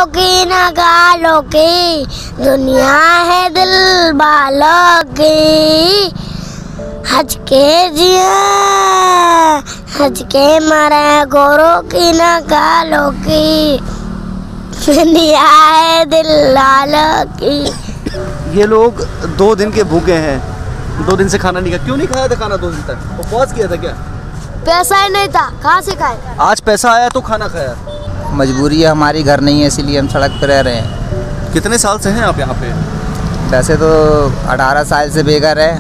गोरों की न कालों की, दुनिया है दिल वालों की। हज के जिया हज के मरे, गोरों की न कालों की, दुनिया है दिल वालों की। ये लोग 2 दिन के भूखे हैं, 2 दिन से खाना नहीं खाया। क्यों नहीं खाया था खाना 2 दिन तक? उपवास किया था क्या? पैसा ही नहीं था, कहाँ से खाए? आज पैसा आया तो खाना खाया। मजबूरी है हमारी, घर नहीं है इसीलिए हम सड़क पर रह रहे हैं। कितने साल से हैं आप यहाँ पे? वैसे तो 18 साल से बेघर है,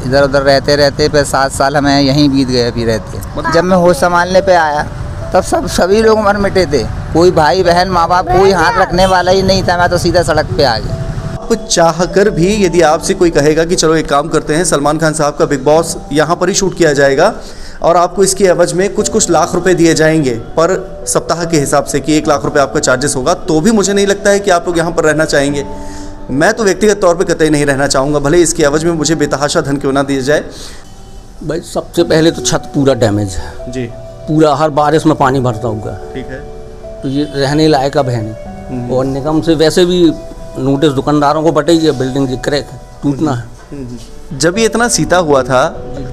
इधर उधर रहते रहते पे 7 साल हमें यहीं बीत गए अभी रहते। जब मैं होश संभालने पे आया तब सभी लोग मर मिटे थे, कोई भाई बहन माँ बाप कोई हाथ रखने वाला ही नहीं था। मैं तो सीधा सड़क पे आ गया। चाह कर भी यदि आपसे कोई कहेगा कि चलो एक काम करते हैं, सलमान खान साहब का बिग बॉस यहाँ पर ही शूट किया जाएगा और आपको इसके एवज में कुछ लाख रुपए दिए जाएंगे पर सप्ताह के हिसाब से कि 1 लाख रुपए आपका चार्जेस होगा, तो भी मुझे नहीं लगता है कि आप लोग यहाँ पर रहना चाहेंगे। मैं तो व्यक्तिगत तौर पे कतई नहीं रहना चाहूँगा, भले इसके एवज में मुझे बेतहाशा धन क्यों ना दिया जाए। भाई सबसे पहले तो छत पूरा डैमेज है जी, पूरा हर बारिश में पानी भरता हुआ है। ठीक है। तो ये रहने लायक अब है नहीं। और निगम से वैसे भी नोटिस दुकानदारों को बटे, ये बिल्डिंग की क्रैक टूटना है। जब ये इतना सीता हुआ था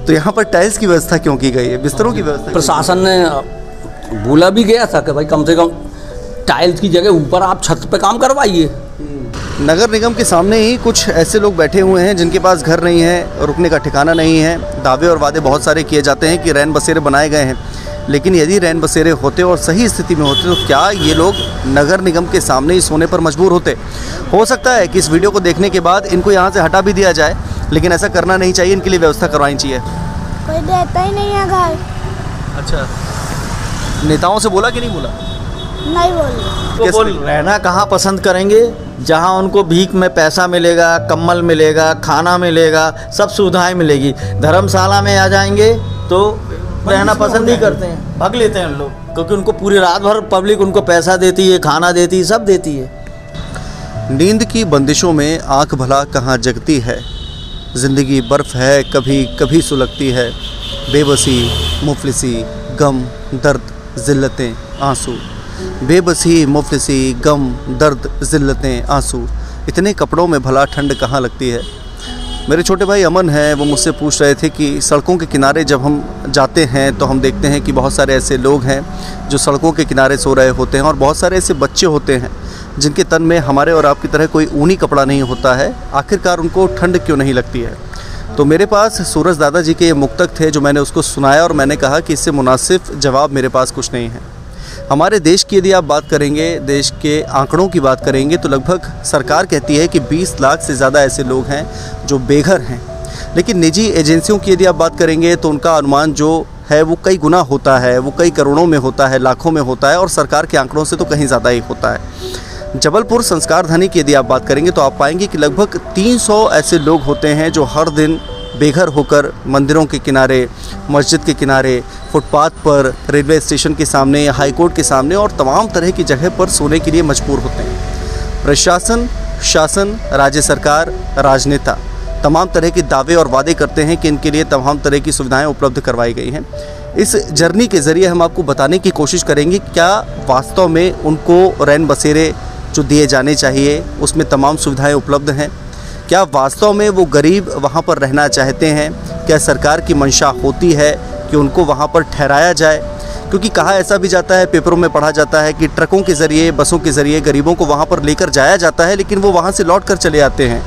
तो यहाँ पर टाइल्स की व्यवस्था क्यों की गई है, बिस्तरों की व्यवस्था? प्रशासन ने बोला भी गया था कि भाई कम से कम टाइल्स की जगह ऊपर आप छत पे काम करवाइए। नगर निगम के सामने ही कुछ ऐसे लोग बैठे हुए हैं जिनके पास घर नहीं है, रुकने का ठिकाना नहीं है। दावे और वादे बहुत सारे किए जाते हैं कि रैन बसेरे बनाए गए हैं, लेकिन यदि रैन बसेरे होते और सही स्थिति में होते तो क्या ये लोग नगर निगम के सामने ही सोने पर मजबूर होते? हो सकता है कि इस वीडियो को देखने के बाद इनको यहाँ से हटा भी दिया जाए, लेकिन ऐसा करना नहीं चाहिए, इनके लिए व्यवस्था करवानी चाहिए। कोई देता ही नहीं है घर। अच्छा, नेताओं से बोला कि नहीं बोला? नहीं बोल। वो रहना कहाँ पसंद करेंगे? जहाँ उनको भीख में पैसा मिलेगा, कम्बल मिलेगा, खाना मिलेगा, सब सुविधाएं मिलेगी। धर्मशाला में आ जाएंगे तो रहना पसंद नहीं करते हैं, भाग लेते हैं लोग, क्योंकि उनको पूरी रात भर पब्लिक उनको पैसा देती है, खाना देती है, सब देती है। नींद की बंदिशों में आंख भला कहाँ जगती है, ज़िंदगी बर्फ़ है कभी कभी सुलगती है, बेबसी मुफलिसी गम दर्द ज़िल्लतें आंसू, बेबसी मुफलिसी गम दर्द ज़िल्लतें आंसू, इतने कपड़ों में भला ठंड कहाँ लगती है। मेरे छोटे भाई अमन हैं, वो मुझसे पूछ रहे थे कि सड़कों के किनारे जब हम जाते हैं तो हम देखते हैं कि बहुत सारे ऐसे लोग हैं जो सड़कों के किनारे सो रहे होते हैं और बहुत सारे ऐसे बच्चे होते हैं जिनके तन में हमारे और आपकी तरह कोई ऊनी कपड़ा नहीं होता है। आखिरकार उनको ठंड क्यों नहीं लगती है? तो मेरे पास सूरज दादा जी के ये मुक्तक थे जो मैंने उसको सुनाया और मैंने कहा कि इससे मुनासिब जवाब मेरे पास कुछ नहीं है। हमारे देश की यदि आप बात करेंगे, देश के आंकड़ों की बात करेंगे तो लगभग सरकार कहती है कि 20 लाख से ज़्यादा ऐसे लोग हैं जो बेघर हैं, लेकिन निजी एजेंसियों की यदि आप बात करेंगे तो उनका अनुमान जो है वो कई गुना होता है, वो कई करोड़ों में होता है, लाखों में होता है और सरकार के आंकड़ों से तो कहीं ज़्यादा ही होता है। जबलपुर संस्कारधानी की यदि आप बात करेंगे तो आप पाएंगे कि लगभग 300 ऐसे लोग होते हैं जो हर दिन बेघर होकर मंदिरों के किनारे, मस्जिद के किनारे, फुटपाथ पर, रेलवे स्टेशन के सामने, हाई कोर्ट के सामने और तमाम तरह की जगह पर सोने के लिए मजबूर होते हैं। प्रशासन, शासन, राज्य सरकार, राजनेता तमाम तरह के दावे और वादे करते हैं कि इनके लिए तमाम तरह की सुविधाएं उपलब्ध करवाई गई हैं। इस जर्नी के ज़रिए हम आपको बताने की कोशिश करेंगे क्या वास्तव में उनको रैन बसेरे जो दिए जाने चाहिए उसमें तमाम सुविधाएँ उपलब्ध हैं, क्या वास्तव में वो गरीब वहाँ पर रहना चाहते हैं, क्या सरकार की मंशा होती है कि उनको वहाँ पर ठहराया जाए। क्योंकि कहा ऐसा भी जाता है, पेपरों में पढ़ा जाता है कि ट्रकों के ज़रिए, बसों के ज़रिए गरीबों को वहाँ पर लेकर जाया जाता है, लेकिन वो वहाँ से लौट कर चले आते हैं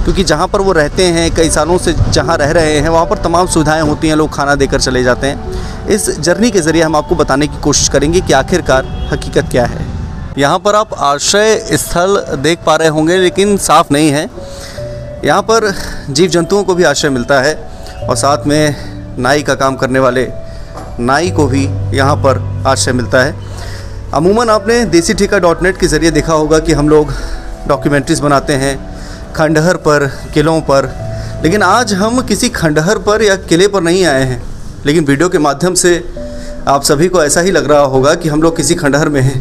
क्योंकि जहाँ पर वो रहते हैं, कई सालों से जहाँ रह रहे हैं वहाँ पर तमाम सुविधाएँ होती हैं, लोग खाना देकर चले जाते हैं। इस जर्नी के ज़रिए हम आपको बताने की कोशिश करेंगे कि आखिरकार हकीकत क्या है। यहाँ पर आप आश्रय स्थल देख पा रहे होंगे लेकिन साफ़ नहीं है। यहाँ पर जीव जंतुओं को भी आश्रय मिलता है और साथ में नाई का काम करने वाले नाई को भी यहाँ पर आश्रय मिलता है। अमूमन आपने DesiThika.net के ज़रिए देखा होगा कि हम लोग डॉक्यूमेंट्रीज़ बनाते हैं खंडहर पर, किलों पर, लेकिन आज हम किसी खंडहर पर या किले पर नहीं आए हैं, लेकिन वीडियो के माध्यम से आप सभी को ऐसा ही लग रहा होगा कि हम लोग किसी खंडहर में हैं।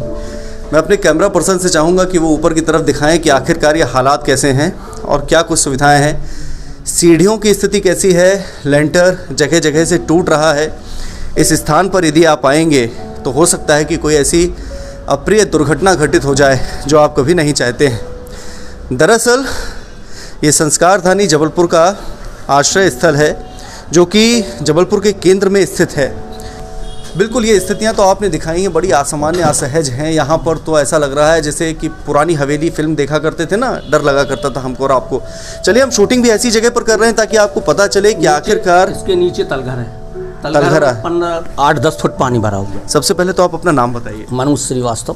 मैं अपने कैमरा पर्सन से चाहूँगा कि वो ऊपर की तरफ दिखाएं कि आखिरकार ये हालात कैसे हैं और क्या कुछ सुविधाएं हैं। सीढ़ियों की स्थिति कैसी है, लेंटर जगह जगह से टूट रहा है। इस स्थान पर यदि आप आएंगे तो हो सकता है कि कोई ऐसी अप्रिय दुर्घटना घटित हो जाए जो आप कभी नहीं चाहते हैं। दरअसल ये संस्कारधानी जबलपुर का आश्रय स्थल है जो कि जबलपुर के केंद्र में स्थित है। बिल्कुल ये स्थितियाँ तो आपने दिखाई हैं, बड़ी असामान्य असहज हैं। यहाँ पर तो ऐसा लग रहा है जैसे कि पुरानी हवेली फिल्म देखा करते थे ना, डर लगा करता था हमको और आपको। चलिए हम शूटिंग भी ऐसी जगह पर कर रहे हैं ताकि आपको पता चले कि आखिरकार इसके नीचे तलघर है। तलघर है। 8-10 फुट पानी भरा हुआ। सबसे पहले तो आप अपना नाम बताइए। मनोज श्रीवास्तव।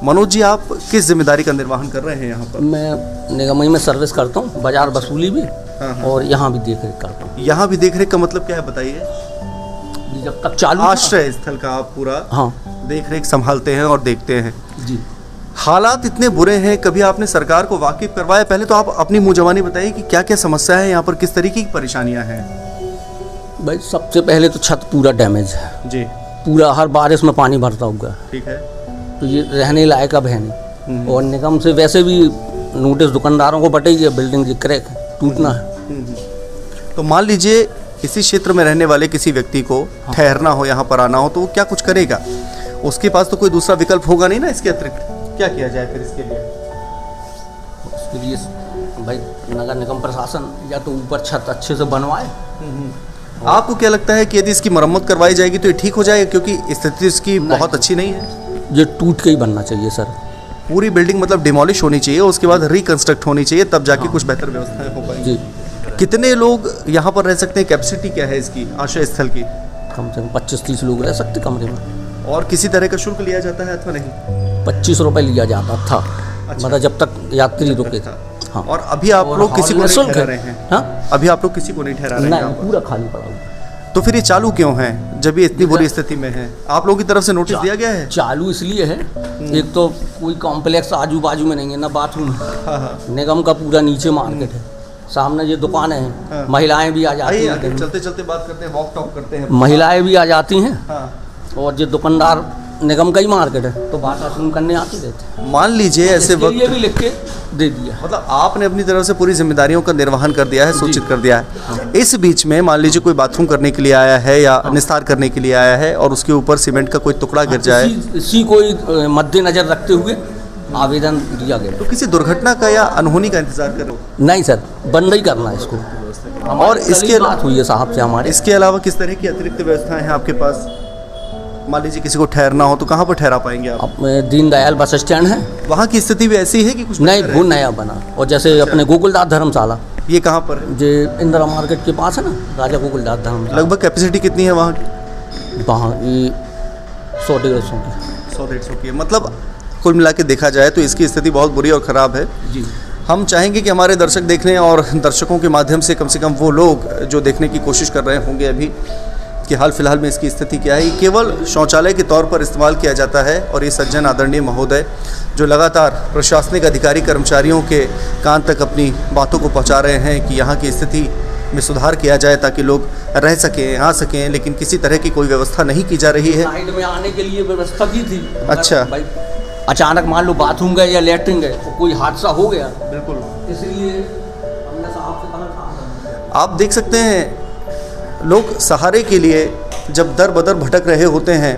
मनोज जी, आप किस जिम्मेदारी का निर्वहन कर रहे हैं यहाँ पर? मैं निगम में सर्विस करता हूँ, बाजार वसूली भी और यहाँ भी देख रेख करता हूँ। यहाँ भी देख रेख का मतलब क्या है बताइए? जब तक चालू आश्रय स्थल का आप पूरा देख रेख संभालते हैं और देखते हैं जी। हालात इतने बुरे हैं, कभी आपने सरकार को वाकिफ करवाया? पहले तो आप अपनी मुँह जबानी बताइए कि क्या क्या समस्या है यहाँ पर, किस तरीके की परेशानियाँ हैं? भाई सबसे पहले तो छत पूरा डैमेज है जी, पूरा हर बारिश में पानी भरता हुआ। ठीक है। तो ये रहने लायक अब है नहीं। और निगम से वैसे भी नोटिस दुकानदारों को बटे ये बिल्डिंग जी क्रैक है, टूटना है। तो मान लीजिए इसी क्षेत्र में रहने वाले किसी व्यक्ति को ठहरना हो, यहाँ पर आना हो, तो वो क्या कुछ करेगा? उसके पास तो कोई दूसरा विकल्प होगा नहीं ना इसके अतिरिक्त। क्या किया जाए फिर इसके लिए? उसके लिए भाई नगर निगम प्रशासन या तो ऊपर छत अच्छे से बनवाए। आपको क्या लगता है कि यदि इसकी मरम्मत करवाई जाएगी तो ये ठीक हो जाएगा? क्योंकि स्थिति इसकी बहुत अच्छी नहीं है। ये टूट के ही बनना चाहिए सर। पूरी बिल्डिंग मतलब डिमोलिश होनी चाहिए, उसके बाद रिकंस्ट्रक्ट होनी चाहिए, तब जाके कुछ बेहतर व्यवस्थाएं हो पाएंगी। जी। कितने लोग यहाँ पर रह सकते हैं? कैपेसिटी क्या है इसकी आश्रय स्थल की? कम से कम 25-30 लोग रह सकते कमरे में। और किसी तरह का शुल्क लिया जाता है अथवा नहीं? 25 रुपये लिया जाता था। अच्छा। मतलब जब तक यात्री रुके थे। हाँ। और अभी आप लोग किसी को नहीं ठहरा रहे हैं? हाँ? अभी आप लोग किसी को नहीं ठहरा रहे हैं? नहीं, पूरा खाली पड़ा हुआ। तो फिर ये चालू क्यों है जब ये इतनी बुरी स्थिति में है? आप लोगों की तरफ से नोटिस दिया गया है? चालू इसलिए है, एक तो कोई कॉम्प्लेक्स आजू बाजू में नहीं है, ना बाथरूम है। निगम का पूरा नीचे मार्केट है, सामने ये दुकानें हैं। महिलाएं भी आ जाती हैं, चलते चलते बात करते हैं, वॉक टॉक करते हैं। महिलाएं भी आ जाती हैं। और ये दुकानदार निगम का ही मार्केट है, तो बाथरूम करने आते रहते हैं। मान लीजिए ऐसे वक्त ये भी लिख के दे दिया, मतलब आपने अपनी तरफ से पूरी जिम्मेदारियों का निर्वहन कर दिया है, सूचित कर दिया है। इस बीच में मान लीजिए कोई बाथरूम करने के लिए आया है या निस्तार करने के लिए आया है और उसके ऊपर सीमेंट का कोई टुकड़ा गिर जाए, इसी कोई मद्देनजर रखते हुए आवेदन दिया गया। तो किसी दुर्घटना का या अनहोनी का इंतजार कर रहे हो? नहीं सर, बंद ही करना है इसको। और इसके बात हुई है साहब से हमारे। इसके अलावा किस तरह की अतिरिक्त व्यवस्थाएं हैं आपके पास? मान लीजिए किसी को ठहरना हो तो कहाँ पर ठहरा पाएंगे आप? दीनदयाल बस स्टैंड है। वहाँ की स्थिति भी ऐसी है कि कुछ नहीं, वो नया बना। और जैसे अपने गोकुलदास धर्मशाला, ये कहाँ पर है? जो इंदिरा मार्केट के पास है ना, राजा गोकुलदास धर्मशाला। लगभग कैपेसिटी कितनी है वहाँ की? वहाँ की 100-150 की। 100-150 की। मतलब कुल मिला के देखा जाए तो इसकी स्थिति बहुत बुरी और ख़राब है जी। हम चाहेंगे कि हमारे दर्शक देखने और दर्शकों के माध्यम से कम वो लोग जो देखने की कोशिश कर रहे होंगे अभी कि हाल फिलहाल में इसकी स्थिति क्या है। ये केवल शौचालय के तौर पर इस्तेमाल किया जाता है और ये सज्जन आदरणीय महोदय जो लगातार प्रशासनिक अधिकारी कर्मचारियों के कान तक अपनी बातों को पहुंचा रहे हैं कि यहाँ की स्थिति में सुधार किया जाए ताकि लोग रह सकें, आ सकें, लेकिन किसी तरह की कोई व्यवस्था नहीं की जा रही है। साइड में आने के लिए व्यवस्था की थी। अच्छा। भाई अचानक मान लो बाथरूम गए या लेटरिन गए तो कोई हादसा हो गया, बिल्कुल, इसलिए हमने साहब से कहा। आप देख सकते हैं लोग सहारे के लिए जब दर बदर भटक रहे होते हैं।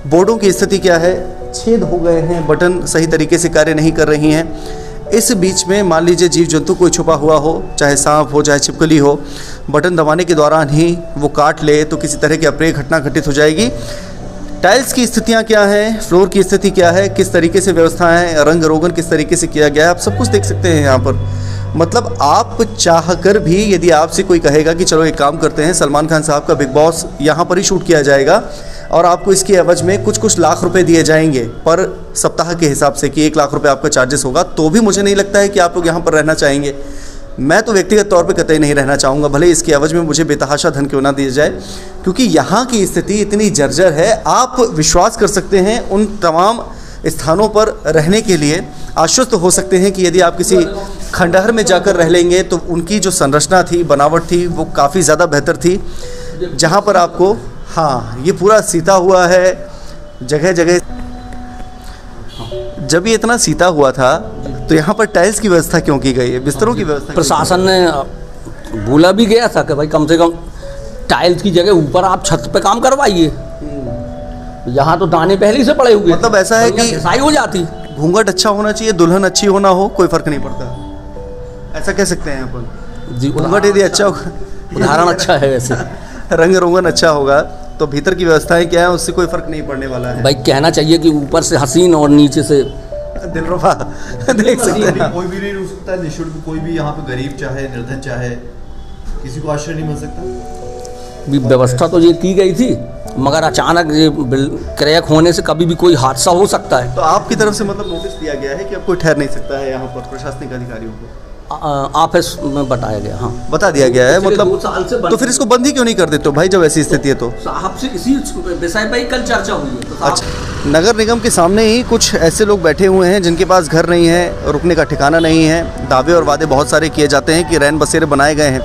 बोर्डों की स्थिति क्या है? छेद हो गए हैं, बटन सही तरीके से कार्य नहीं कर रही हैं। इस बीच में मान लीजिए जीव जंतु कोई छुपा हुआ हो, चाहे सांप हो चाहे छिपकली हो, बटन दबाने के दौरान ही वो काट ले तो किसी तरह की अप्रिय घटना घटित हो जाएगी। टाइल्स की स्थितियाँ क्या हैं, फ्लोर की स्थिति क्या है, किस तरीके से व्यवस्थाएं, रंग रोगन किस तरीके से किया गया है, आप सब कुछ देख सकते हैं यहाँ पर। मतलब आप चाह कर भी यदि आपसे कोई कहेगा कि चलो एक काम करते हैं, सलमान खान साहब का बिग बॉस यहाँ पर ही शूट किया जाएगा और आपको इसके एवज में कुछ लाख रुपए दिए जाएंगे पर सप्ताह के हिसाब से कि 1 लाख रुपए आपका चार्जेस होगा, तो भी मुझे नहीं लगता है कि आप लोग यहाँ पर रहना चाहेंगे। मैं तो व्यक्तिगत तौर पे कतई नहीं रहना चाहूँगा, भले इसके एवज में मुझे बेतहाशा धन क्यों ना दिया जाए, क्योंकि यहाँ की स्थिति इतनी जर्जर है। आप विश्वास कर सकते हैं उन तमाम स्थानों पर रहने के लिए आश्वस्त हो सकते हैं कि यदि आप किसी खंडहर में जाकर रह लेंगे तो उनकी जो संरचना थी, बनावट थी, वो काफ़ी ज़्यादा बेहतर थी। जहाँ पर आपको, हाँ, ये पूरा सीता हुआ है जगह जगह। जब ये इतना सीता हुआ था तो यहाँ पर टाइल्स की व्यवस्था क्यों की गई है, बिस्तरों की व्यवस्था? प्रशासन ने बोला भी गया था कि भाई कम से कम टाइल्स की जगह ऊपर आप छत पे काम करवाइए, यहाँ तो दाने पहले ही से पड़े हुए, मतलब ऐसा है कि घिसाई हो जाती। घूंघट अच्छा होना चाहिए, दुल्हन अच्छी होना हो, कोई फर्क नहीं पड़ता, ऐसा कह सकते हैं अपन। जी, घूंघट यदि अच्छा होगा, उदाहरण अच्छा है वैसे। रंग रोगन अच्छा होगा तो भीतर की व्यवस्थाएं क्या है उससे कोई फर्क नहीं पड़ने वाला है। भाई कहना चाहिए कि ऊपर से हसीन और नीचे से दिलरुबा देख सकते हैं। कोई भी नहीं रुक सकता निःशुल्क, कोई भी यहाँ पे गरीब चाहे निर्धन चाहे किसी को आश्रय नहीं मिल सकता। भी व्यवस्था तो ये की गई थी, मगर अचानक ये क्रैक होने से कभी भी कोई हादसा हो सकता है। तो आपकी तरफ से मतलब नोटिस दिया गया है कि अब कोई ठहर नहीं सकता है यहाँ पर प्रशासनिक अधिकारियों को? ऑफिस में बताया गया, हाँ बता दिया गया है। पिछले मतलब 2 साल से तो फिर इसको बंद ही क्यों नहीं कर देते हो भाई जब ऐसी स्थिति है तो? साहब से इसी विषय पर ही कल चर्चा हुई है। तो साहब अच्छा, नगर निगम के सामने ही कुछ ऐसे लोग बैठे हुए हैं जिनके पास घर नहीं है, रुकने का ठिकाना नहीं है। दावे और वादे बहुत सारे किए जाते हैं कि रैन बसेरे बनाए गए हैं,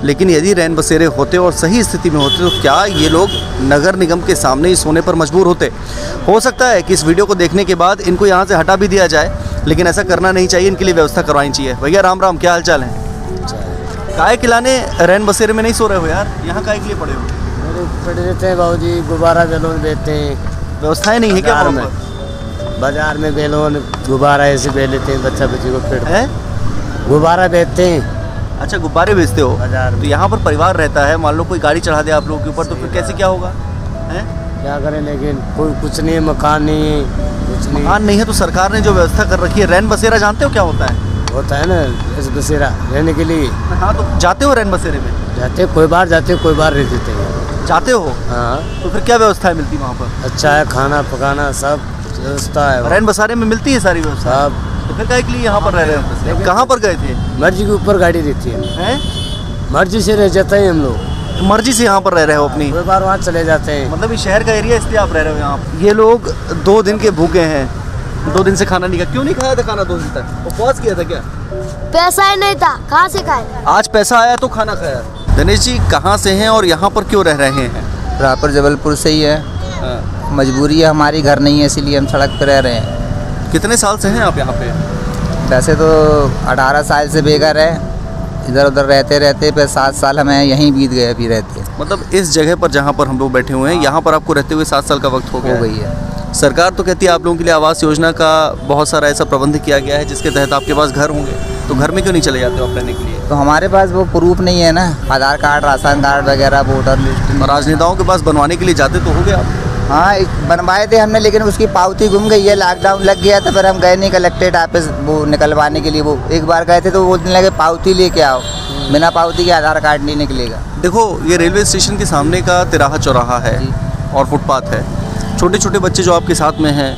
लेकिन यदि रैन बसेरे होते और सही स्थिति में होते तो क्या ये लोग नगर निगम के सामने ही सोने पर मजबूर होते? हो सकता है कि इस वीडियो को देखने के बाद इनको यहाँ से हटा भी दिया जाए, लेकिन ऐसा करना नहीं चाहिए, इनके लिए व्यवस्था करवानी चाहिए। भैया राम राम, क्या हाल चाल है? काय खिलाने रैन बसेरे में नहीं सो रहे हो यार, यहाँ काय के लिए पड़े हो? पड़े रहते हैं बाबूजी, गुब्बारा बैलून बेचते हैं। व्यवस्थाएं नहीं है क्या बाजार वहाँ में? बाजार में बैलून गुब्बारा ऐसे बेच लेते हैं, बच्चा बच्ची को पेड़ है? गुब्बारा बेचते हैं अच्छा, गुब्बारे बेचते हो? बाजार में। तो यहाँ पर परिवार रहता है, मान लो कोई गाड़ी चढ़ा दे आप लोगों के ऊपर तो फिर कैसे क्या होगा? हैं? क्या करें, लेकिन कोई कुछ नहीं है, मकान नहीं है, कुछ नहीं मकान नहीं है तो सरकार ने जो व्यवस्था कर रखी है, रैन बसेरा जानते हो क्या होता है? होता है ना, इस बसेरा रहने के लिए हाँ, तो जाते हो रैन बसेरे में? जाते, कोई बार जाते, कोई बार रह देते हैं। जाते हो? हाँ, तो फिर क्या व्यवस्थाएं मिलती वहाँ पर? अच्छा है, खाना पकाना सब व्यवस्था है, रैन बसेरे में मिलती है सारी व्यवस्था? सब। तो फिर क्या के लिए यहाँ पर रह रहे हो? कहाँ पर गए थे? मर्जी के ऊपर गाड़ी रहती है, हैं? मर्जी से रह जाते हैं हम लोग, मर्जी से यहाँ पर रह रहे हो अपनी? कोई बार वहाँ चले जाते हैं। मतलब ये शहर का एरिया इसलिए आप रह रहे हो यहाँ? ये लोग 2 दिन के भूखे हैं, 2 दिन से खाना नहीं खाया। क्यों नहीं खाया था खाना 2 दिन तक? उपवास किया था क्या? पैसा ही नहीं था, कहाँ से खाए? आज पैसा आया तो खाना खाया। दिनेश जी कहाँ से हैं और यहाँ पर क्यों रह रहे हैं? प्रॉपर जबलपुर से ही है। हाँ। मजबूरी है हमारी, घर नहीं है इसीलिए हम सड़क पर रह रहे हैं। कितने साल से हैं आप यहाँ पे? वैसे तो 18 साल से बेघर है, इधर उधर रहते रहते फिर 7 साल हमें यहीं बीत गए अभी रहते। मतलब इस जगह पर जहाँ पर हम लोग बैठे हुए हैं, यहाँ पर आपको रहते हुए 7 साल का वक्त हो गई है। सरकार तो कहती है आप लोगों के लिए आवास योजना का बहुत सारा ऐसा प्रबंध किया गया है जिसके तहत आपके पास घर होंगे, तो घर में क्यों नहीं चले जाते हो आप रहने के लिए? तो हमारे पास वो प्रूफ नहीं है ना, आधार कार्ड, राशन कार्ड वगैरह, वोटर लिस्ट। और राजनेताओं के पास बनवाने के लिए जाते तो होगे आप? हाँ, बनवाए थे हमने, लेकिन उसकी पावती गुम गई है, लॉकडाउन लग गया था, फिर हम गए नहीं कलेक्ट्रेट ऑफिस वो निकलवाने के लिए। वो एक बार गए थे तो बोलने लगे पावती लेके आओ, बिना पावती के आधार कार्ड नहीं निकलेगा। देखो ये रेलवे स्टेशन के सामने का तिराहा चौराहा है और फुटपाथ है। छोटे छोटे बच्चे जो आपके साथ में हैं,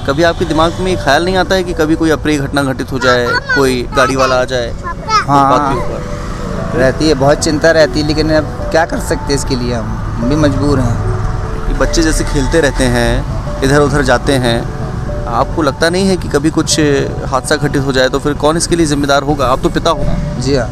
कभी आपके दिमाग में ख्याल नहीं आता है कि कभी कोई अप्रिय घटना घटित हो जाए, कोई गाड़ी वाला आ जाए फुटपाथ के ऊपर? रहती है, बहुत चिंता रहती है, लेकिन अब क्या कर सकते हैं इसके लिए, हम भी मजबूर हैं। कि बच्चे जैसे खेलते रहते हैं, इधर उधर जाते हैं, आपको लगता नहीं है कि कभी कुछ हादसा घटित हो जाए तो फिर कौन इसके लिए जिम्मेदार होगा? आप तो पिता हो। जी हाँ,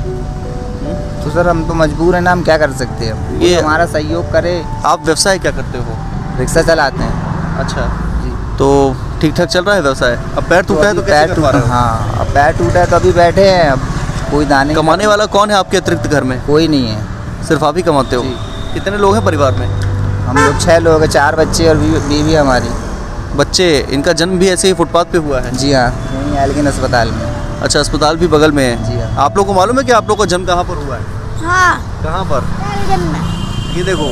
तो सर हम तो मजबूर हैं ना, हम क्या कर सकते हैं? ये हमारा सहयोग करे। आप व्यवसाय क्या करते हो? रिक्शा चलाते हैं। अच्छा जी। तो ठीक ठाक चल रहा है व्यवसाय? अब पैर टूटा है तो कैसे कर पा रहे हो? हाँ, अब पैर टूटा है तो अभी बैठे हैं, अब कोई दाने। कमाने वाला कौन है आपके अतिरिक्त घर में? कोई नहीं है, सिर्फ आप ही कमाते हो? कितने लोग हैं परिवार में? हम लोग 6 लोग हैं, 4 बच्चे और बीवी हमारी। बच्चे, इनका जन्म भी ऐसे ही फुटपाथ पे हुआ है? जी हाँ, यहीं एल्गिन अस्पताल में। अच्छा, अस्पताल भी बगल में है? जी हाँ। आप लोग को मालूम है कि आप लोग का जन्म कहाँ पर हुआ है? हाँ, कहाँ पर? एल्गिन में। ये देखो,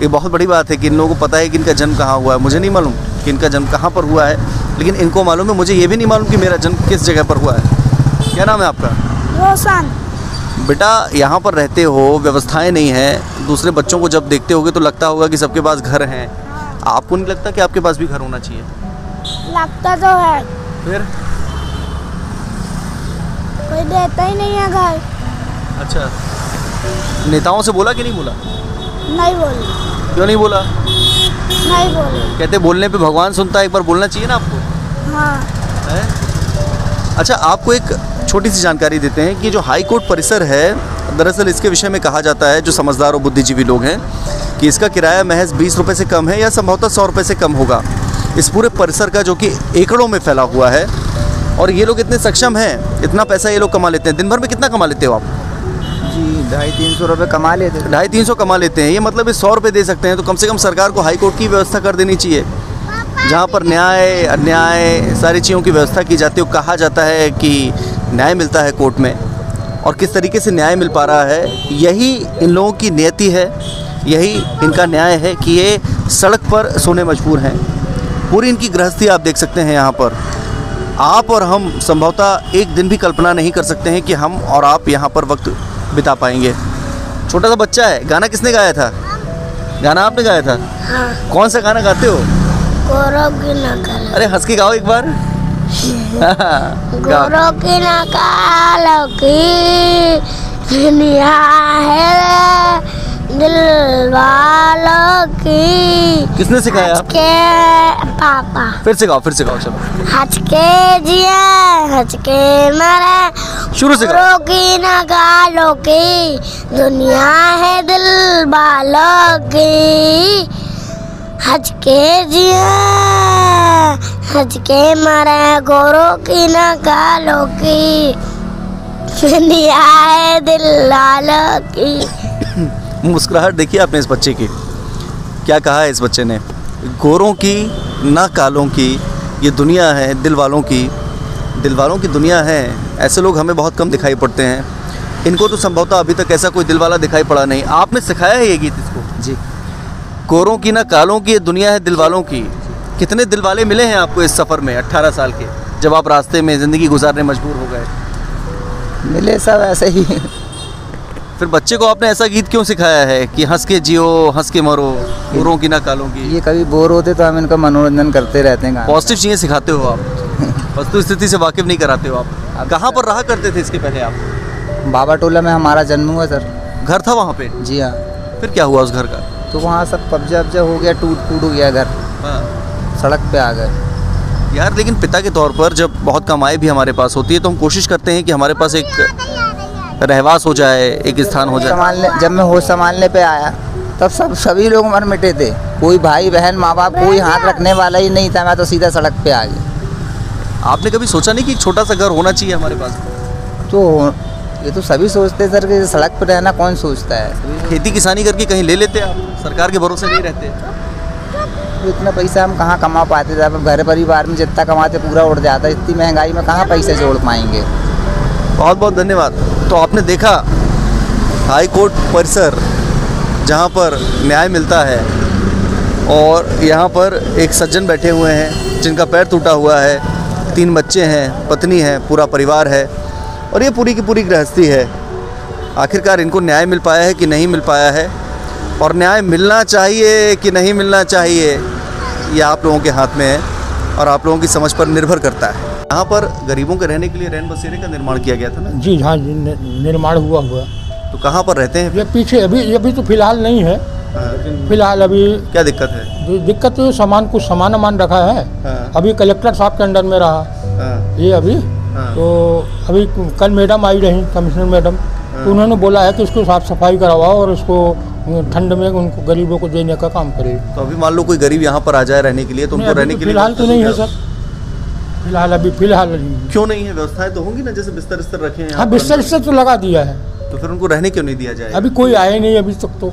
ये बहुत बड़ी बात है कि इन लोगों को पता है कि इनका जन्म कहाँ हुआ है। मुझे नहीं मालूम कि इनका जन्म कहाँ पर हुआ है, लेकिन इनको मालूम है। मुझे ये भी नहीं मालूम कि मेरा जन्म किस जगह पर हुआ है। क्या नाम है आपका? रोशन। बेटा यहाँ पर रहते हो, व्यवस्थाएं नहीं हैं, दूसरे बच्चों को जब देखते होगे तो लगता होगा कि सबके पास घर हैं। आपको नहीं लगता कि आपके पास भी घर होना चाहिए? लगता तो है, फिर कोई देता ही नहीं है घर। अच्छा, नेताओं से बोला कि नहीं बोला? नहीं बोले। क्यों नहीं बोला? नहीं बोले। कहते बोलने पे भगवान सुनता है, एक बार बोलना चाहिए ना आपको। हाँ। है? अच्छा, आपको एक छोटी सी जानकारी देते हैं कि जो हाई कोर्ट परिसर है, दरअसल इसके विषय में कहा जाता है, जो समझदार और बुद्धिजीवी लोग हैं, कि इसका किराया महज 20 रुपये से कम है या संभवतः 100 रुपये से कम होगा इस पूरे परिसर का, जो कि एकड़ों में फैला हुआ है। और ये लोग इतने सक्षम हैं, इतना पैसा ये लोग कमा लेते हैं। दिन भर में कितना कमा लेते हो आप? जी 250-300 रुपये कमा लेते हैं। 250-300 कमा लेते हैं। ये मतलब 100 रुपये दे सकते हैं, तो कम से कम सरकार को हाई कोर्ट की व्यवस्था कर देनी चाहिए जहाँ पर न्याय अन्याय सारी चीज़ों की व्यवस्था की जाती है। कहा जाता है कि न्याय मिलता है कोर्ट में, और किस तरीके से न्याय मिल पा रहा है यही इन लोगों की नियति है, यही इनका न्याय है कि ये सड़क पर सोने मजबूर हैं। पूरी इनकी गृहस्थी आप देख सकते हैं यहाँ पर। आप और हम संभवतः एक दिन भी कल्पना नहीं कर सकते हैं कि हम और आप यहाँ पर वक्त बिता पाएंगे। छोटा सा बच्चा है। गाना किसने गाया था? गाना आपने गाया था? हाँ। कौन सा गाना गाते हो? गौरव की नकल। अरे हंस के गाओ एक बार। गौरव की नकाल की दुनिया है दिल वालों की। किसने सिखाया? के पापा। फिर से गाओ चलो। हंस के जिया हंस के मरे, शुरू से गाओ। गौरव की नकालों की दुनिया है दिल वालों की। हज के जिया हज के मरे, गौरव की नकालों की दुनिया है दिल वालों की। मुस्कुराहट देखिए आपने इस बच्चे की। क्या कहा है इस बच्चे ने? गोरों की ना कालों की ये दुनिया है दिल वालों की। दिल वालों की दुनिया है। ऐसे लोग हमें बहुत कम दिखाई पड़ते हैं। इनको तो संभवतः अभी तक ऐसा कोई दिल वाला दिखाई पड़ा नहीं। आपने सिखाया है ये गीत इसको? जी। गोरों की ना कालों की ये दुनिया है दिल वालों की। कितने दिल वाले मिले हैं आपको इस सफ़र में 18 साल के, जब आप रास्ते में ज़िंदगी गुजारने मजबूर हो गए? मिले सब ऐसे ही। फिर बच्चे को आपने ऐसा गीत क्यों सिखाया है कि हंस के जियो हंस के मरो, गोरों की ना कालों की? ये कभी बोर होते तो हम इनका मनोरंजन करते रहते हैं गाना। पॉजिटिव चीज़ें सिखाते हो आप, वस्तु स्थिति से वाकिफ नहीं कराते हो आप। कहाँ पर रहा करते थे इसके पहले आप? बाबा टोला में हमारा जन्म हुआ सर। घर था वहाँ पे? जी हाँ। फिर क्या हुआ उस घर का? तो वहाँ सब कब्जा वब्जा हो गया, टूट फूट हो गया घर, हाँ। सड़क पे आ गए यार। लेकिन पिता के तौर पर जब बहुत कमाई भी हमारे पास होती है तो हम कोशिश करते हैं कि हमारे पास एक रहवास हो जाए, एक स्थान हो जाए। संभालने जब मैं होश संभालने पे आया तब सभी लोग मर मिटे थे। कोई भाई बहन माँ बाप कोई हाथ रखने वाला ही नहीं था। मैं तो सीधा सड़क पे आ गया। आपने कभी सोचा नहीं कि एक छोटा सा घर होना चाहिए हमारे पास? तो ये तो सभी सोचते हैं सर कि सड़क पर रहना कौन सोचता है। खेती किसानी करके कहीं ले लेते आप, सरकार के भरोसे नहीं रहते। तो इतना पैसा हम कहाँ कमा पाते थे? अब घर परिवार में जितना कमाते पूरा उड़ जाता। इतनी महंगाई में कहाँ पैसे जोड़ पाएंगे। बहुत बहुत धन्यवाद। तो आपने देखा हाई कोर्ट परिसर जहाँ पर न्याय मिलता है, और यहाँ पर एक सज्जन बैठे हुए हैं जिनका पैर टूटा हुआ है, 3 बच्चे हैं, पत्नी है, पूरा परिवार है, और ये पूरी की पूरी गृहस्थी है। आखिरकार इनको न्याय मिल पाया है कि नहीं मिल पाया है, और न्याय मिलना चाहिए कि नहीं मिलना चाहिए ये आप लोगों के हाथ में है और आप लोगों की समझ पर निर्भर करता है। यहाँ पर गरीबों के रहने के लिए रैन बसेरे का निर्माण किया गया था ना? जी हाँ, निर्माण हुआ। तो कहाँ पर रहते हैं? ये पीछे अभी तो फिलहाल नहीं है। फिलहाल अभी क्या दिक्कत है? दिक्कत तो सामान कुछ सामान रखा है। अभी कलेक्टर साहब के अंडर में रहा ये अभी। तो अभी कल मैडम आई रही, कमिश्नर मैडम, तो उन्होंने बोला है कि इसको साफ सफाई करवाओ और इसको ठंड में उनको गरीबों को देने का काम करे। तो अभी मान लो कोई गरीब यहाँ पर आ जाए रहने के लिए, तो उनको रहने के लिए फिलहाल तो नहीं है सर। फिलहाल क्यों नहीं है? व्यवस्थाएं तो होंगी ना, जैसे बिस्तर रखे हैं? हाँ, बिस्तर तो लगा दिया है। तो फिर उनको रहने क्यों नहीं दिया जाए? अभी कोई आए नहीं अभी तक। तो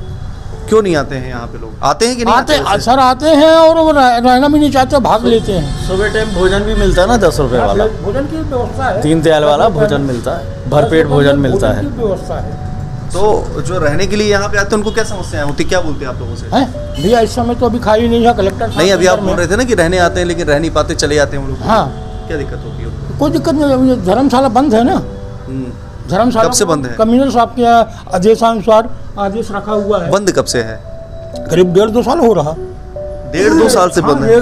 क्यों नहीं आते हैं यहाँ पे लोग? आते हैं कि नहीं आते सर? आते हैं और रहना भी नहीं चाहते, भाग लेते हैं। सुबह टाइम भोजन भी मिलता है ना, 10 रुपए वाला भोजन की व्यवस्था है। दीनदयाल वाला भोजन मिलता है, भरपेट भोजन मिलता है। व्यवस्था है। तो जो रहने के लिए यहाँ पे आते हैं उनको क्या समस्याएं होती, क्या बोलते हैं आप लोगों से? भैया इस समय तो अभी खाली नहीं है कलेक्टर नहीं, अभी आप बोल रहे थे ना कि रहने आते हैं लेकिन रह नहीं पाते, चले जाते हैं वो लोग। हाँ, क्या दिक्कत होती है? कोई दिक्कत नहीं। धर्मशाला बंद है ना। धर्मशाला कब से बंद है? कमिश्नर साहब के आदेशानुसार आदेश रखा हुआ है। बंद कब से है? करीब 1.5-2 साल हो रहा। 1.5-2 साल से बंद है?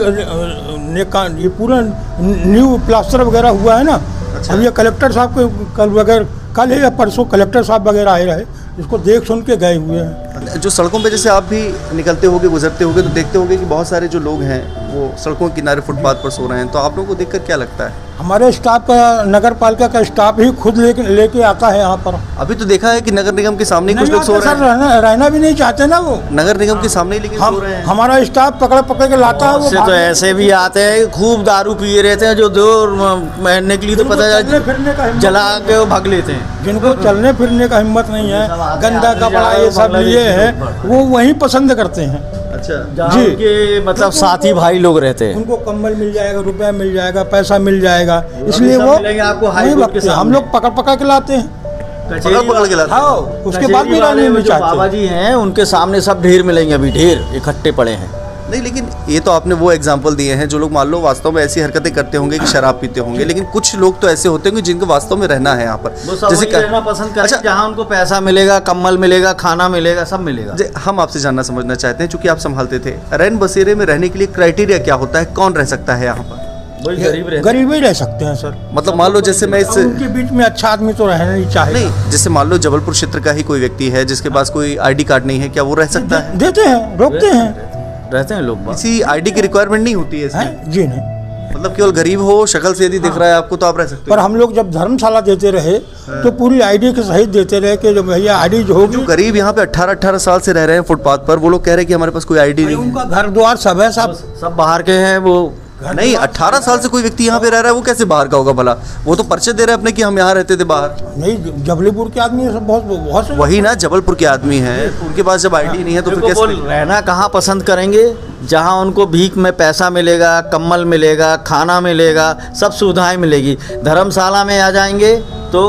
ये पूरा न्यू प्लास्टर वगैरह हुआ है ना। अच्छा। अब ये कलेक्टर साहब के कल या परसों कलेक्टर साहब वगैरह आए रहे, इसको देख सुन के गए हुए हैं। जो सड़कों पे जैसे आप भी निकलते होगे, गुजरते होगे, तो देखते होगे कि बहुत सारे जो लोग हैं वो सड़कों के किनारे फुटपाथ पर सो रहे हैं। तो आप लोगों को देखकर क्या लगता है? हमारे स्टाफ का, नगर पालिका का स्टाफ ही खुद लेके आता है यहाँ पर। अभी तो देखा है कि नगर निगम के सामने कुछ लोग सो रहे हैं। रहना भी नहीं चाहते ना वो। नगर निगम के सामने ही लेकिन सो रहे हैं। हमारा स्टाफ पकड़ के लाता है। वो तो ऐसे भी आते हैं, खूब दारू पिए रहते हैं, जो दूर मरने के लिए तो पता है जला के वो भाग लेते हैं। जिनको चलने फिरने का हिम्मत नहीं है, गंदा कपड़ा ये सब लिए हैं, वो वही पसंद करते हैं। अच्छा जहाँ जी। उनके मतलब साथी भाई लोग रहते हैं। उनको कम्बल मिल जाएगा, रुपया मिल जाएगा, पैसा मिल जाएगा, इसलिए सब वो मिलेंगे आपको हाई नहीं कोर्ट के भगते। हम सामने। लोग पकड़ के लाते हैं। पकड़ के लाते हैं। हाँ, उसके बाद भी रहने नहीं जो बाबा चाहते। जी हैं उनके सामने सब ढेर मिलेंगे, अभी ढेर इकट्ठे पड़े हैं। नहीं, लेकिन ये तो आपने वो एग्जाम्पल दिए हैं जो लोग मान लो वास्तव में ऐसी हरकतें करते होंगे कि शराब पीते होंगे, लेकिन कुछ लोग तो ऐसे होते होंगे जिनको वास्तव में रहना है यहाँ पर, वो सब वहीं रहना पसंद करें। अच्छा, जहाँ उनको पैसा मिलेगा, कम्बल मिलेगा, खाना मिलेगा, सब मिलेगा। हम आपसे जानना समझना चाहते हैं, चूंकि आप संभालते थे रैन बसेरे में रहने के लिए क्राइटेरिया क्या होता है, कौन रह सकता है यहाँ पर? वही गरीब रहते हैं। गरीब ही रह सकते हैं सर। मतलब मान लो जैसे मैं इस उनके बीच में अच्छा आदमी तो रहना नहीं चाहिए। नहीं, जैसे मान लो जबलपुर क्षेत्र का ही कोई व्यक्ति है जिसके पास कोई आईडी कार्ड नहीं है, क्या वो रह सकता है? देते हैं, रोकते हैं। रहते हैं लोग बाहर। किसी आईडी की रिक्वायरमेंट नहीं होती है इसमें? हैं? जी नहीं। मतलब केवल गरीब हो, शक्ल से यदि दिख रहा है आपको तो आप रह सकते पर हो। हम लोग जब धर्मशाला देते रहे तो पूरी आईडी के सहित देते रहे कि जो भैया आईडी जो होगी। जो गरीब यहाँ पे 18-18 साल से रह रहे हैं फुटपाथ पर, वो लोग कह रहे हैं कि हमारे पास कोई आईडी नहीं है। उनका घर द्वार सब है, सब बाहर के हैं वो। नहीं, 18 साल से कोई व्यक्ति यहाँ पे रह रहा है, वो कैसे बाहर का होगा भला? वो तो पर्चे दे रहे हैं अपने कि हम यहाँ रहते थे बाहर। नहीं, जबलपुर के आदमी सब बहुत से। वही ना, जबलपुर के आदमी हैं, उनके पास जब आईडी नहीं है तो फिर देखो, वो कैसे? रहना कहाँ पसंद करेंगे? जहाँ उनको भीख में पैसा मिलेगा, कम्बल मिलेगा, खाना मिलेगा, सब सुविधाएं मिलेगी। धर्मशाला में आ जाएंगे तो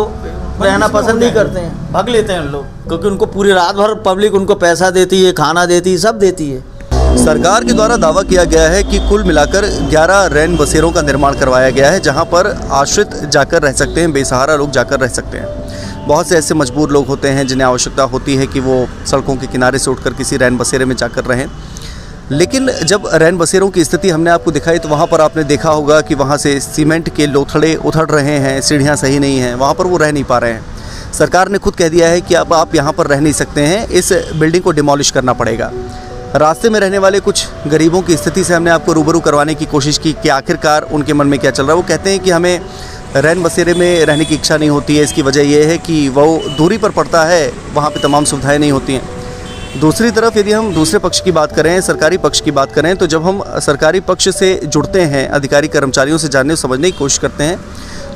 रहना पसंद नहीं करते हैं, भाग लेते हैं लोग, क्योंकि उनको पूरी रात भर पब्लिक उनको पैसा देती है, खाना देती है, सब देती है। सरकार के द्वारा दावा किया गया है कि कुल मिलाकर 11 रैन बसेरों का निर्माण करवाया गया है, जहां पर आश्रित जाकर रह सकते हैं, बेसहारा लोग जाकर रह सकते हैं। बहुत से ऐसे मजबूर लोग होते हैं जिन्हें आवश्यकता होती है कि वो सड़कों के किनारे से उठकर किसी रैन बसेरे में जाकर रहें। लेकिन जब रैन बसेरों की स्थिति हमने आपको दिखाई तो वहाँ पर आपने देखा होगा कि वहाँ से सीमेंट के लोथड़े उथड़ रहे हैं, सीढ़ियाँ सही नहीं हैं, वहाँ पर वो रह नहीं पा रहे हैं। सरकार ने खुद कह दिया है कि अब आप यहाँ पर रह नहीं सकते हैं, इस बिल्डिंग को डिमोलिश करना पड़ेगा। रास्ते में रहने वाले कुछ गरीबों की स्थिति से हमने आपको रूबरू करवाने की कोशिश की कि आखिरकार उनके मन में क्या चल रहा है। वो कहते हैं कि हमें रैन बसेरे में रहने की इच्छा नहीं होती है, इसकी वजह यह है कि वो दूरी पर पड़ता है, वहाँ पे तमाम सुविधाएं नहीं होती हैं। दूसरी तरफ यदि हम दूसरे पक्ष की बात करें, सरकारी पक्ष की बात करें, तो जब हम सरकारी पक्ष से जुड़ते हैं, अधिकारी कर्मचारियों से जानने समझने की कोशिश करते हैं,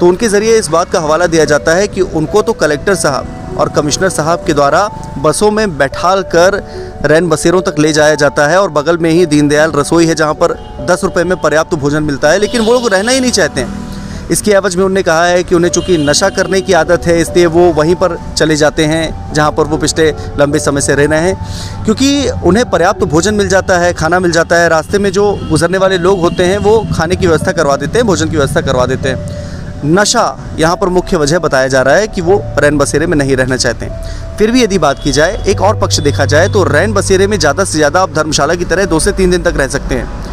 तो उनके ज़रिए इस बात का हवाला दिया जाता है कि उनको तो कलेक्टर साहब और कमिश्नर साहब के द्वारा बसों में बैठाल कर रैन बसेरों तक ले जाया जाता है, और बगल में ही दीनदयाल रसोई है जहां पर 10 रुपये में पर्याप्त भोजन मिलता है, लेकिन वो लोग रहना ही नहीं चाहते हैं। इसकी एवज में उन्होंने कहा है कि उन्हें चूँकि नशा करने की आदत है, इसलिए वो वहीं पर चले जाते हैं जहाँ पर वो पिछले लंबे समय से रह रहे हैं, क्योंकि उन्हें पर्याप्त भोजन मिल जाता है, खाना मिल जाता है। रास्ते में जो गुजरने वाले लोग होते हैं वो खाने की व्यवस्था करवा देते हैं, भोजन की व्यवस्था करवा देते हैं। नशा यहाँ पर मुख्य वजह बताया जा रहा है कि वो रैन बसेरे में नहीं रहना चाहते हैं। फिर भी यदि बात की जाए, एक और पक्ष देखा जाए, तो रैन बसेरे में ज़्यादा से ज़्यादा आप धर्मशाला की तरह 2 से 3 दिन तक रह सकते हैं।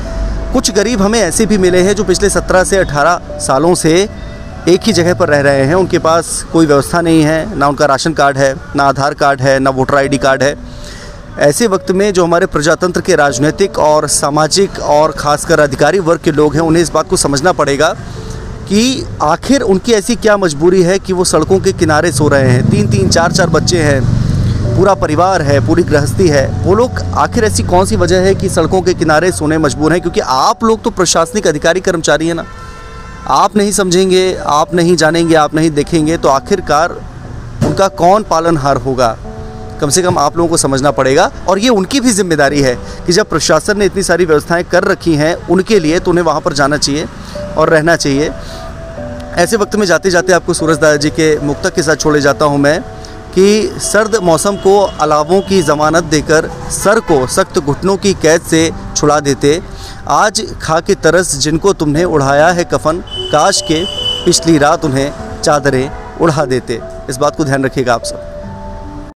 कुछ गरीब हमें ऐसे भी मिले हैं जो पिछले 17 से 18 सालों से एक ही जगह पर रह रहे हैं, उनके पास कोई व्यवस्था नहीं है, ना उनका राशन कार्ड है, ना आधार कार्ड है, ना वोटर आईडी कार्ड है। ऐसे वक्त में जो हमारे प्रजातंत्र के राजनीतिक और सामाजिक और ख़ासकर अधिकारी वर्ग के लोग हैं, उन्हें इस बात को समझना पड़ेगा कि आखिर उनकी ऐसी क्या मजबूरी है कि वो सड़कों के किनारे सो रहे हैं। 3-3, 4-4 बच्चे हैं, पूरा परिवार है, पूरी गृहस्थी है। वो लोग आखिर ऐसी कौन सी वजह है कि सड़कों के किनारे सोने मजबूर हैं? क्योंकि आप लोग तो प्रशासनिक अधिकारी कर्मचारी हैं ना, आप नहीं समझेंगे, आप नहीं जानेंगे, आप नहीं देखेंगे तो आखिरकार उनका कौन पालनहार होगा? कम से कम आप लोगों को समझना पड़ेगा, और ये उनकी भी जिम्मेदारी है कि जब प्रशासन ने इतनी सारी व्यवस्थाएं कर रखी हैं उनके लिए, तो उन्हें वहाँ पर जाना चाहिए और रहना चाहिए। ऐसे वक्त में जाते जाते आपको सूरज दादा जी के मुक्तक के साथ छोड़े जाता हूँ मैं कि सर्द मौसम को अलावों की ज़मानत देकर सर को सख्त घुटनों की कैद से छुड़ा देते। आज खा के तरस जिनको तुमने उड़ाया है कफन, काश के पिछली रात उन्हें चादरें उड़ा देते। इस बात को ध्यान रखिएगा आप सब।